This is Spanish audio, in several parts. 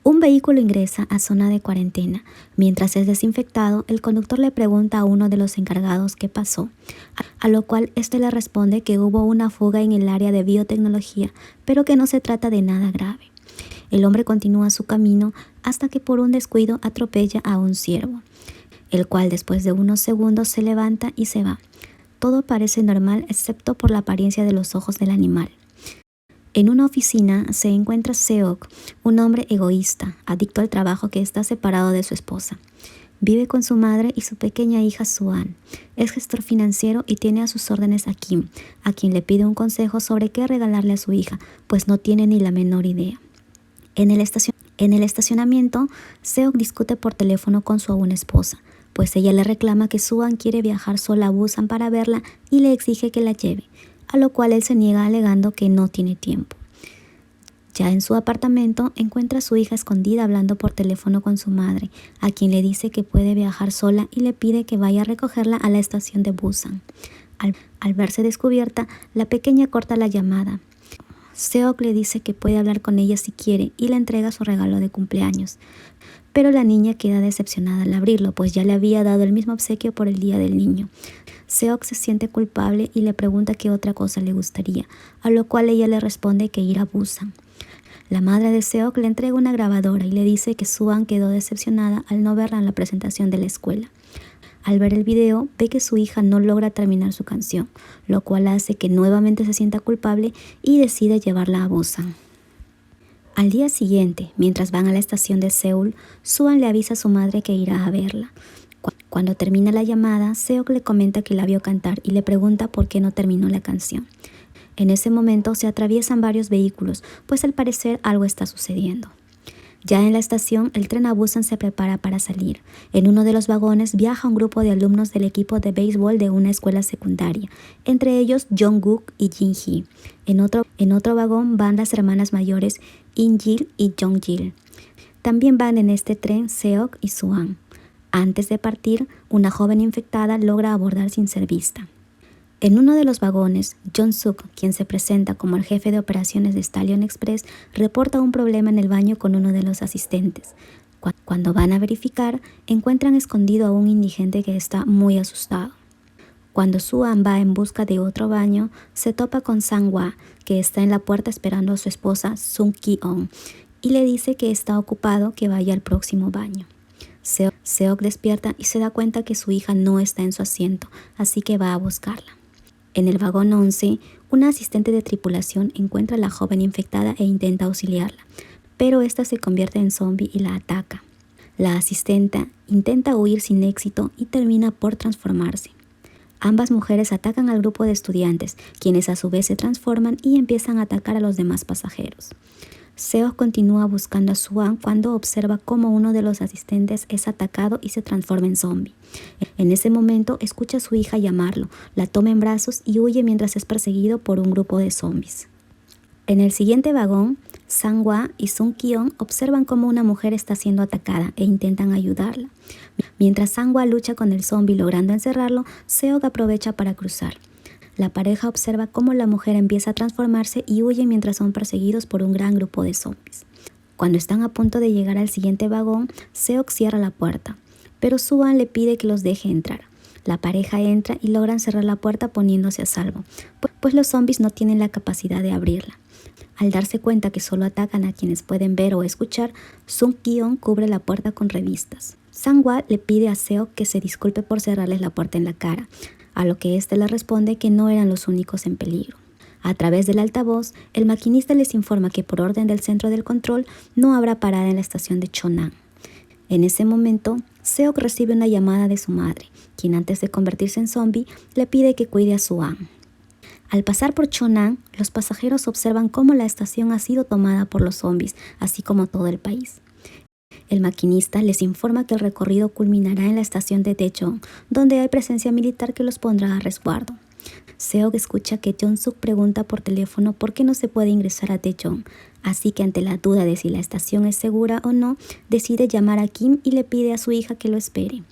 Un vehículo ingresa a zona de cuarentena. Mientras es desinfectado, el conductor le pregunta a uno de los encargados qué pasó, a lo cual este le responde que hubo una fuga en el área de biotecnología, pero que no se trata de nada grave. El hombre continúa su camino hasta que por un descuido atropella a un ciervo, el cual después de unos segundos se levanta y se va. Todo parece normal excepto por la apariencia de los ojos del animal. En una oficina se encuentra Seok, un hombre egoísta, adicto al trabajo que está separado de su esposa. Vive con su madre y su pequeña hija Suan. Es gestor financiero y tiene a sus órdenes a Kim, a quien le pide un consejo sobre qué regalarle a su hija, pues no tiene ni la menor idea. En el estacionamiento, Seok discute por teléfono con su aún esposa, pues ella le reclama que Suan quiere viajar sola a Busan para verla y le exige que la lleve, a lo cual él se niega alegando que no tiene tiempo. Ya en su apartamento encuentra a su hija escondida hablando por teléfono con su madre, a quien le dice que puede viajar sola y le pide que vaya a recogerla a la estación de Busan. Al verse descubierta, la pequeña corta la llamada. Seok le dice que puede hablar con ella si quiere y le entrega su regalo de cumpleaños. Pero la niña queda decepcionada al abrirlo, pues ya le había dado el mismo obsequio por el Día del Niño. Seok se siente culpable y le pregunta qué otra cosa le gustaría, a lo cual ella le responde que ir a Busan. La madre de Seok le entrega una grabadora y le dice que Suan quedó decepcionada al no verla en la presentación de la escuela. Al ver el video, ve que su hija no logra terminar su canción, lo cual hace que nuevamente se sienta culpable y decide llevarla a Busan. Al día siguiente, mientras van a la estación de Seúl, Suan le avisa a su madre que irá a verla. Cuando termina la llamada, Seok le comenta que la vio cantar y le pregunta por qué no terminó la canción. En ese momento se atraviesan varios vehículos, pues al parecer algo está sucediendo. Ya en la estación, el tren a Busan se prepara para salir. En uno de los vagones viaja un grupo de alumnos del equipo de béisbol de una escuela secundaria, entre ellos Jungkook y Jinhee. En otro vagón van las hermanas mayores In-jil y Jong-jil. También van en este tren Seok y Suan. Antes de partir, una joven infectada logra abordar sin ser vista. En uno de los vagones, Jong-suk, quien se presenta como el jefe de operaciones de Stallion Express, reporta un problema en el baño con uno de los asistentes. Cuando van a verificar, encuentran escondido a un indigente que está muy asustado. Cuando Suan va en busca de otro baño, se topa con Sang-hwa, que está en la puerta esperando a su esposa Sung Ki-on, y le dice que está ocupado, que vaya al próximo baño. Seok despierta y se da cuenta que su hija no está en su asiento, así que va a buscarla. En el vagón 11, una asistente de tripulación encuentra a la joven infectada e intenta auxiliarla, pero esta se convierte en zombie y la ataca. La asistenta intenta huir sin éxito y termina por transformarse. Ambas mujeres atacan al grupo de estudiantes, quienes a su vez se transforman y empiezan a atacar a los demás pasajeros. Seok continúa buscando a Suan cuando observa cómo uno de los asistentes es atacado y se transforma en zombie. En ese momento escucha a su hija llamarlo, la toma en brazos y huye mientras es perseguido por un grupo de zombies. En el siguiente vagón, Sang-hwa y Sung Ki-on observan cómo una mujer está siendo atacada e intentan ayudarla. Mientras Sang-hwa lucha con el zombie logrando encerrarlo, Seok aprovecha para cruzar. La pareja observa cómo la mujer empieza a transformarse y huye mientras son perseguidos por un gran grupo de zombies. Cuando están a punto de llegar al siguiente vagón, Seok cierra la puerta, pero Suan le pide que los deje entrar. La pareja entra y logran cerrar la puerta poniéndose a salvo, pues los zombies no tienen la capacidad de abrirla. Al darse cuenta que solo atacan a quienes pueden ver o escuchar, Sung Ki-on cubre la puerta con revistas. Sang-hwa le pide a Seok que se disculpe por cerrarles la puerta en la cara, a lo que éste le responde que no eran los únicos en peligro. A través del altavoz, el maquinista les informa que por orden del centro del control no habrá parada en la estación de Cheonan. En ese momento, Seok recibe una llamada de su madre, quien antes de convertirse en zombie le pide que cuide a Suan. Al pasar por Cheonan, los pasajeros observan cómo la estación ha sido tomada por los zombies, así como todo el país. El maquinista les informa que el recorrido culminará en la estación de Daejeon, donde hay presencia militar que los pondrá a resguardo. Seok escucha que Jong-suk pregunta por teléfono por qué no se puede ingresar a Daejeon, así que ante la duda de si la estación es segura o no, decide llamar a Kim y le pide a su hija que lo espere.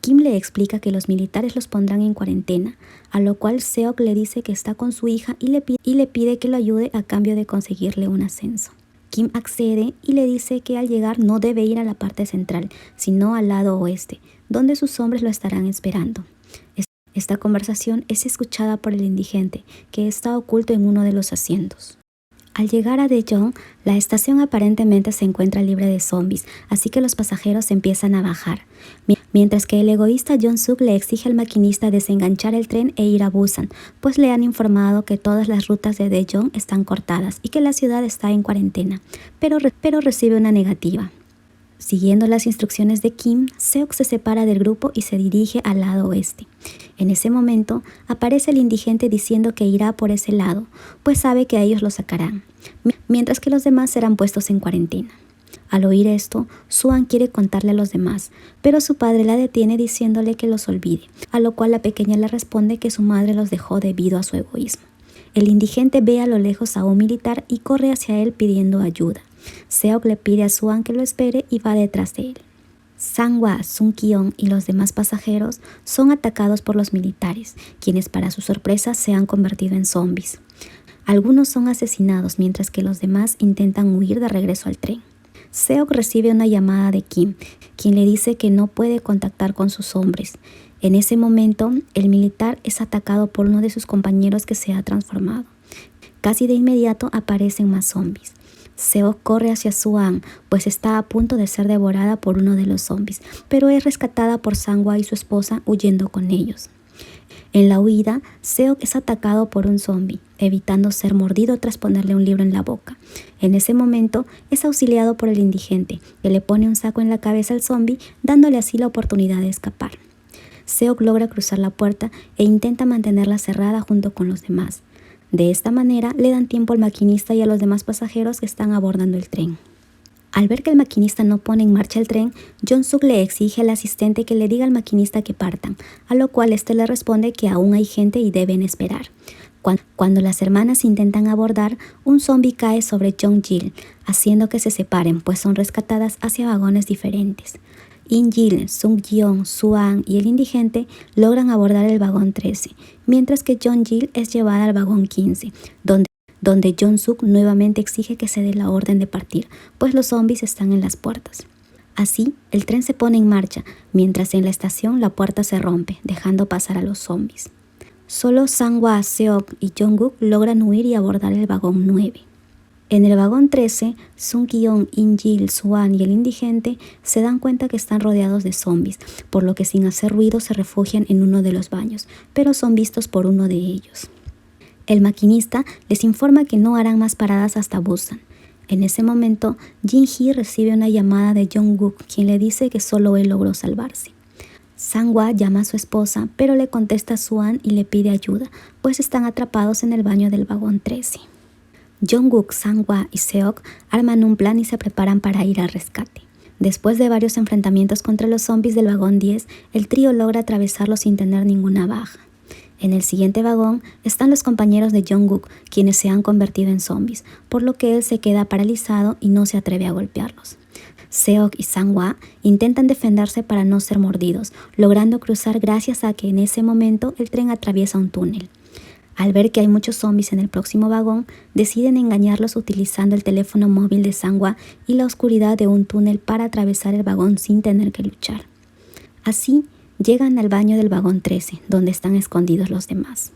Kim le explica que los militares los pondrán en cuarentena, a lo cual Seok le dice que está con su hija y le pide que lo ayude a cambio de conseguirle un ascenso. Kim accede y le dice que al llegar no debe ir a la parte central, sino al lado oeste, donde sus hombres lo estarán esperando. Esta conversación es escuchada por el indigente, que está oculto en uno de los asientos. Al llegar a Daejeon, la estación aparentemente se encuentra libre de zombies, así que los pasajeros empiezan a bajar. Mientras que el egoísta Jong-suk le exige al maquinista desenganchar el tren e ir a Busan, pues le han informado que todas las rutas de Daejeon están cortadas y que la ciudad está en cuarentena, pero recibe una negativa. Siguiendo las instrucciones de Kim, Seok se separa del grupo y se dirige al lado oeste. En ese momento, aparece el indigente diciendo que irá por ese lado, pues sabe que a ellos lo sacarán, mientras que los demás serán puestos en cuarentena. Al oír esto, Suan quiere contarle a los demás, pero su padre la detiene diciéndole que los olvide, a lo cual la pequeña le responde que su madre los dejó debido a su egoísmo. El indigente ve a lo lejos a un militar y corre hacia él pidiendo ayuda. Seok le pide a Suan que lo espere y va detrás de él. Sang-hwa, Sung-kyeon y los demás pasajeros son atacados por los militares, quienes para su sorpresa se han convertido en zombies. Algunos son asesinados mientras que los demás intentan huir de regreso al tren. Seok recibe una llamada de Kim, quien le dice que no puede contactar con sus hombres. En ese momento, el militar es atacado por uno de sus compañeros que se ha transformado. Casi de inmediato aparecen más zombies. Seok corre hacia Suan, pues está a punto de ser devorada por uno de los zombies, pero es rescatada por Sang-hwa y su esposa huyendo con ellos. En la huida, Seok es atacado por un zombie, evitando ser mordido tras ponerle un libro en la boca. En ese momento, es auxiliado por el indigente, que le pone un saco en la cabeza al zombie, dándole así la oportunidad de escapar. Seok logra cruzar la puerta e intenta mantenerla cerrada junto con los demás. De esta manera, le dan tiempo al maquinista y a los demás pasajeros que están abordando el tren. Al ver que el maquinista no pone en marcha el tren, Jong-suk le exige al asistente que le diga al maquinista que partan, a lo cual este le responde que aún hay gente y deben esperar. Cuando las hermanas intentan abordar, un zombie cae sobre Jong-jil, haciendo que se separen, pues son rescatadas hacia vagones diferentes. In-jil, Sung-kyeon, Suan y el indigente logran abordar el vagón 13, mientras que Jong-jil es llevada al vagón 15, donde Jong-suk nuevamente exige que se dé la orden de partir, pues los zombies están en las puertas. Así, el tren se pone en marcha, mientras en la estación la puerta se rompe, dejando pasar a los zombies. Solo Sang-hwa, Seok y Jong-guk logran huir y abordar el vagón 9. En el vagón 13, Sung-kyeon, In-jil, Suan y el indigente se dan cuenta que están rodeados de zombies, por lo que sin hacer ruido se refugian en uno de los baños, pero son vistos por uno de ellos. El maquinista les informa que no harán más paradas hasta Busan. En ese momento, Jin-hee recibe una llamada de Jong-guk, quien le dice que solo él logró salvarse. Sang-hwa llama a su esposa, pero le contesta a Suan y le pide ayuda, pues están atrapados en el baño del vagón 13. Jong-guk, Sang-hwa y Seok arman un plan y se preparan para ir al rescate. Después de varios enfrentamientos contra los zombies del vagón 10, el trío logra atravesarlo sin tener ninguna baja. En el siguiente vagón están los compañeros de Jong-guk, quienes se han convertido en zombies, por lo que él se queda paralizado y no se atreve a golpearlos. Seok y Sang-hwa intentan defenderse para no ser mordidos, logrando cruzar gracias a que en ese momento el tren atraviesa un túnel. Al ver que hay muchos zombies en el próximo vagón, deciden engañarlos utilizando el teléfono móvil de Sang-hwa y la oscuridad de un túnel para atravesar el vagón sin tener que luchar. Así, llegan al baño del vagón 13, donde están escondidos los demás.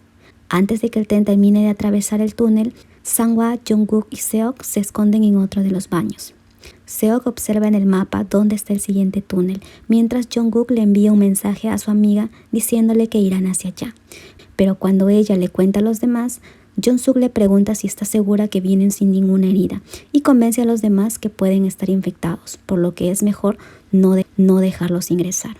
Antes de que el tren termine de atravesar el túnel, Sang-hwa, Jong-guk y Seok se esconden en otro de los baños. Seok observa en el mapa dónde está el siguiente túnel, mientras Jong-guk le envía un mensaje a su amiga diciéndole que irán hacia allá. Pero cuando ella le cuenta a los demás, Jong-suk le pregunta si está segura que vienen sin ninguna herida y convence a los demás que pueden estar infectados, por lo que es mejor no dejarlos ingresar.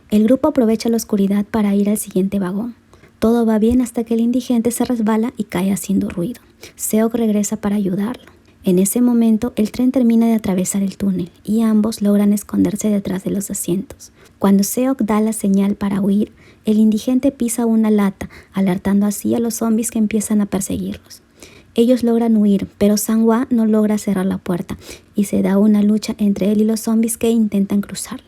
El grupo aprovecha la oscuridad para ir al siguiente vagón. Todo va bien hasta que el indigente se resbala y cae haciendo ruido. Seok regresa para ayudarlo. En ese momento, el tren termina de atravesar el túnel y ambos logran esconderse detrás de los asientos. Cuando Seok da la señal para huir, el indigente pisa una lata, alertando así a los zombies que empiezan a perseguirlos. Ellos logran huir, pero Sang-hwa no logra cerrar la puerta y se da una lucha entre él y los zombies que intentan cruzarla.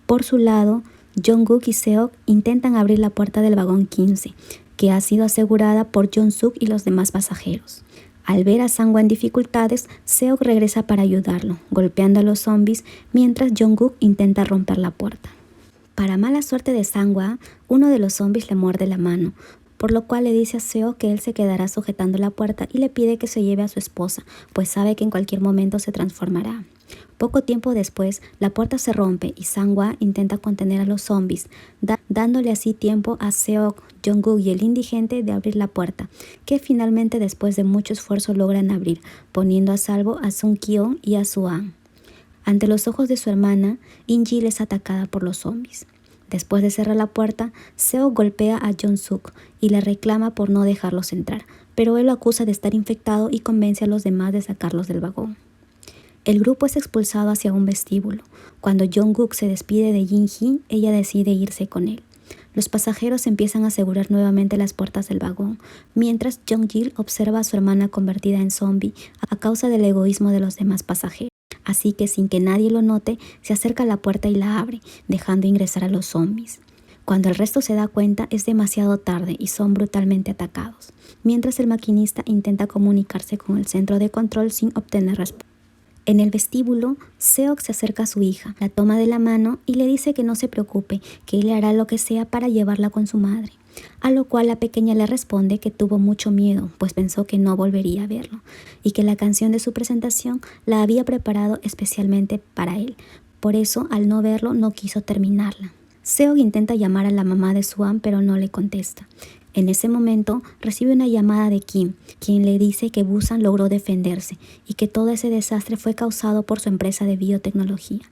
Por su lado, Jong-guk y Seok intentan abrir la puerta del vagón 15, que ha sido asegurada por Jong-suk y los demás pasajeros. Al ver a Sangwa en dificultades, Seok regresa para ayudarlo, golpeando a los zombies mientras Jungkook intenta romper la puerta. Para mala suerte de Sangwa, uno de los zombies le muerde la mano, por lo cual le dice a Seok que él se quedará sujetando la puerta y le pide que se lleve a su esposa, pues sabe que en cualquier momento se transformará. Poco tiempo después, la puerta se rompe y Sangwa intenta contener a los zombies, dándole así tiempo a Seok, Jungkook y el indigente de abrir la puerta, que finalmente después de mucho esfuerzo logran abrir, poniendo a salvo a Sung-kyo y a Suan. Ante los ojos de su hermana, In-jil es atacada por los zombies. Después de cerrar la puerta, Seok golpea a Jong-suk y le reclama por no dejarlos entrar, pero él lo acusa de estar infectado y convence a los demás de sacarlos del vagón. El grupo es expulsado hacia un vestíbulo. Cuando Jungkook se despide de Jin-hee, ella decide irse con él. Los pasajeros empiezan a asegurar nuevamente las puertas del vagón, mientras Jong-jil observa a su hermana convertida en zombie a causa del egoísmo de los demás pasajeros. Así que sin que nadie lo note, se acerca a la puerta y la abre, dejando ingresar a los zombies. Cuando el resto se da cuenta, es demasiado tarde y son brutalmente atacados, mientras el maquinista intenta comunicarse con el centro de control sin obtener respuesta. En el vestíbulo, Seok se acerca a su hija, la toma de la mano y le dice que no se preocupe, que él hará lo que sea para llevarla con su madre. A lo cual la pequeña le responde que tuvo mucho miedo, pues pensó que no volvería a verlo, y que la canción de su presentación la había preparado especialmente para él. Por eso, al no verlo, no quiso terminarla. Seok intenta llamar a la mamá de Suan, pero no le contesta. En ese momento, recibe una llamada de Kim, quien le dice que Busan logró defenderse y que todo ese desastre fue causado por su empresa de biotecnología.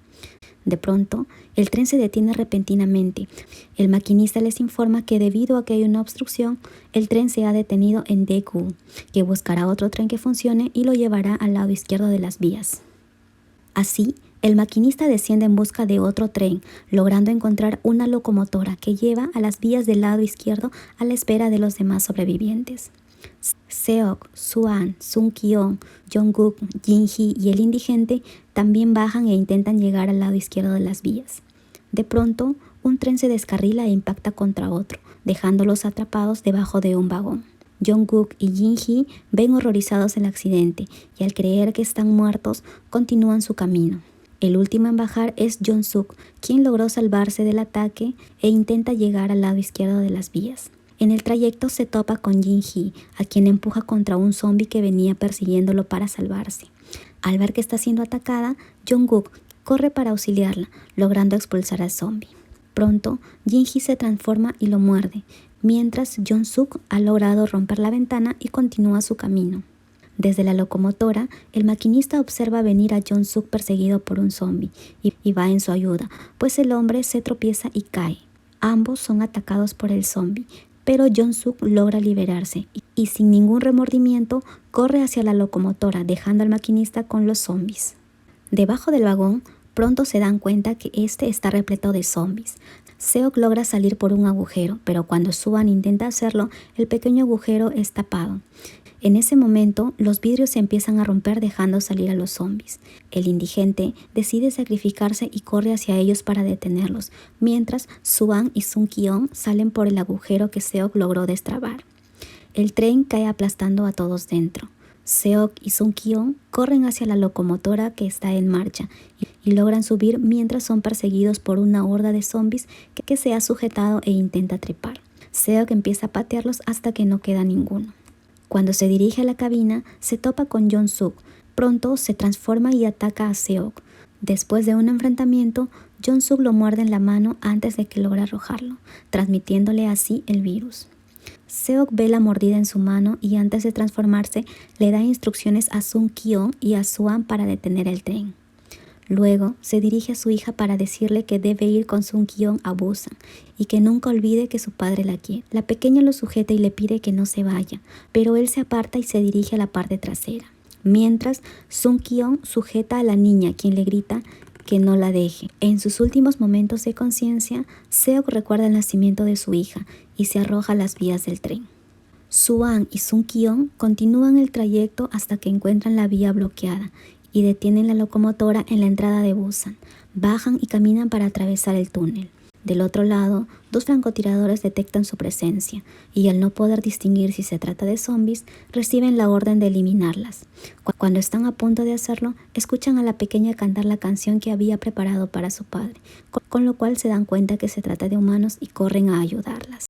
De pronto, el tren se detiene repentinamente. El maquinista les informa que debido a que hay una obstrucción, el tren se ha detenido en Daegu, que buscará otro tren que funcione y lo llevará al lado izquierdo de las vías. Así, el maquinista desciende en busca de otro tren, logrando encontrar una locomotora que lleva a las vías del lado izquierdo a la espera de los demás sobrevivientes. Seok, Suan, Sung-kyo, Jungkook, Jin-hee y el indigente también bajan e intentan llegar al lado izquierdo de las vías. De pronto, un tren se descarrila e impacta contra otro, dejándolos atrapados debajo de un vagón. Jungkook y Jin-hee ven horrorizados el accidente y al creer que están muertos, continúan su camino. El último en bajar es Jong-suk, quien logró salvarse del ataque e intenta llegar al lado izquierdo de las vías. En el trayecto se topa con Jin-hee, a quien empuja contra un zombie que venía persiguiéndolo para salvarse. Al ver que está siendo atacada, Jungkook corre para auxiliarla, logrando expulsar al zombie. Pronto, Jin-hee se transforma y lo muerde, mientras Jong-suk ha logrado romper la ventana y continúa su camino. Desde la locomotora, el maquinista observa venir a Jong-suk perseguido por un zombie y va en su ayuda, pues el hombre se tropieza y cae. Ambos son atacados por el zombie, pero Jong-suk logra liberarse y sin ningún remordimiento corre hacia la locomotora, dejando al maquinista con los zombies. Debajo del vagón, pronto se dan cuenta que este está repleto de zombies. Seok logra salir por un agujero, pero cuando Suan intenta hacerlo, el pequeño agujero es tapado. En ese momento, los vidrios se empiezan a romper dejando salir a los zombies. El indigente decide sacrificarse y corre hacia ellos para detenerlos, mientras Suan y Sung-kyo salen por el agujero que Seok logró destrabar. El tren cae aplastando a todos dentro. Seok y Sung-kyo corren hacia la locomotora que está en marcha y logran subir mientras son perseguidos por una horda de zombies que se ha sujetado e intenta trepar. Seok empieza a patearlos hasta que no queda ninguno. Cuando se dirige a la cabina, se topa con Jong-suk. Pronto se transforma y ataca a Seok. Después de un enfrentamiento, Jong-suk lo muerde en la mano antes de que logre arrojarlo, transmitiéndole así el virus. Seok ve la mordida en su mano y antes de transformarse, le da instrucciones a Sung-kyo y a Suan para detener el tren. Luego, se dirige a su hija para decirle que debe ir con Sung-kyo a Busan y que nunca olvide que su padre la quiere. La pequeña lo sujeta y le pide que no se vaya, pero él se aparta y se dirige a la parte trasera. Mientras, Sung-kyo sujeta a la niña, quien le grita que no la deje. En sus últimos momentos de conciencia, Seok recuerda el nacimiento de su hija y se arroja a las vías del tren. Suan y Sung-kyo continúan el trayecto hasta que encuentran la vía bloqueada y detienen la locomotora en la entrada de Busan. Bajan y caminan para atravesar el túnel. Del otro lado, dos francotiradores detectan su presencia y al no poder distinguir si se trata de zombies, reciben la orden de eliminarlas. Cuando están a punto de hacerlo, escuchan a la pequeña cantar la canción que había preparado para su padre, con lo cual se dan cuenta que se trata de humanos y corren a ayudarlas.